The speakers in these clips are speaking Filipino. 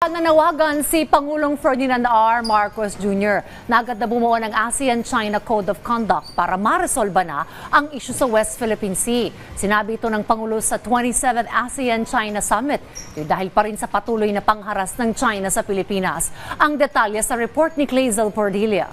Nanawagan si Pangulong Ferdinand R. Marcos Jr. na agad na bumuo ng ASEAN-China Code of Conduct para maresolba na ang isyu sa West Philippine Sea. Sinabi ito ng Pangulo sa 27th ASEAN-China Summit dahil pa rin sa patuloy na pangharas ng China sa Pilipinas. Ang detalye sa report ni Clazel Pordilia.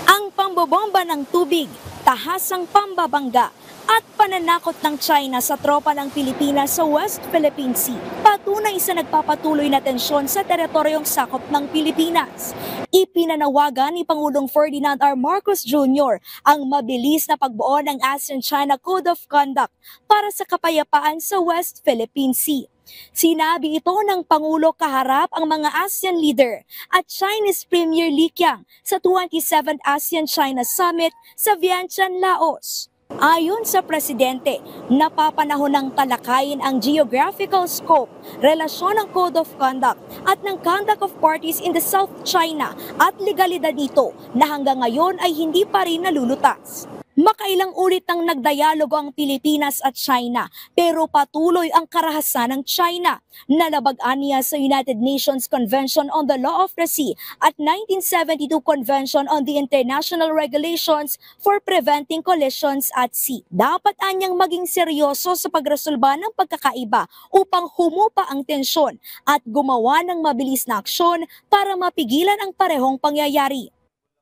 Ang pambobomba ng tubig, tahasang pambabangga at pananakot ng China sa tropa ng Pilipinas sa West Philippine Sea, patunay sa nagpapatuloy na tensyon sa teritoryong sakop ng Pilipinas. Ipinanawagan ni Pangulong Ferdinand R. Marcos Jr. ang mabilis na pagbuo ng ASEAN-China Code of Conduct para sa kapayapaan sa West Philippine Sea. Sinabi ito ng Pangulo kaharap ang mga ASEAN leader at Chinese Premier Li Qiang sa 27th ASEAN-China Summit sa Vientiane, Laos. Ayon sa Presidente, napapanahon ng talakayin ang geographical scope, relasyon ng Code of Conduct at ng conduct of parties in the South China at legalidad nito na hanggang ngayon ay hindi pa rin nalulutas. Makailang ulit nang nagdialogo ang Pilipinas at China pero patuloy ang karahasan ng China. Nalabag-an niya sa United Nations Convention on the Law of the Sea at 1972 Convention on the International Regulations for Preventing Collisions at Sea. Dapat anyang maging seryoso sa pagresolba ng pagkakaiba upang humupa ang tensyon at gumawa ng mabilis na aksyon para mapigilan ang parehong pangyayari.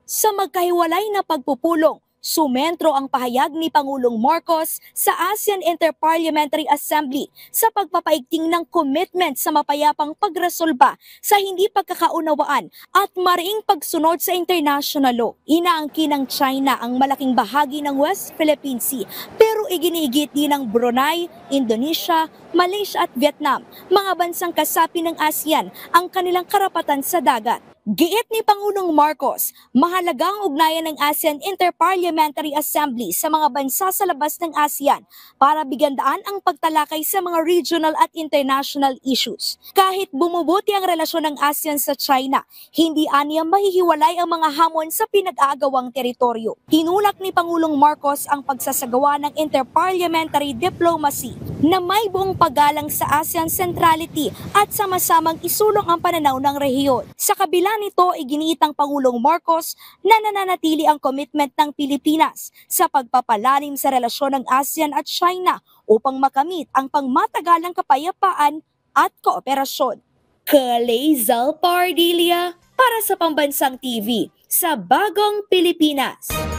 Sa magkahiwalay na pagpupulong, sumentro ang pahayag ni Pangulong Marcos sa ASEAN Interparliamentary Assembly sa pagpapaigting ng commitment sa mapayapang pagresolba sa hindi pagkakaunawaan at mariing pagsunod sa international law. Inaangkin ng China ang malaking bahagi ng West Philippine Sea pero iginiigit din ng Brunei, Indonesia, Malaysia at Vietnam, mga bansang kasapi ng ASEAN, ang kanilang karapatan sa dagat. Giit ni Pangulong Marcos, mahalaga ang ugnayan ng ASEAN Interparliamentary Assembly sa mga bansa sa labas ng ASEAN para bigyan daan ang pagtalakay sa mga regional at international issues. Kahit bumubuti ang relasyon ng ASEAN sa China, hindi aniya mahihiwalay ang mga hamon sa pinag-aagawang teritoryo. Tinulak ni Pangulong Marcos ang pagsasagawa ng interparliamentary diplomacy na may buong paggalang sa ASEAN centrality at sama-samang isulong ang pananaw ng rehiyon. Sa kabila nito, iginiit ng Pangulong Marcos na nananatili ang commitment ng Pilipinas sa pagpapalalim sa relasyon ng ASEAN at China upang makamit ang pangmatagalang kapayapaan at kooperasyon. Clazel Pordilia para sa Pambansang TV sa Bagong Pilipinas.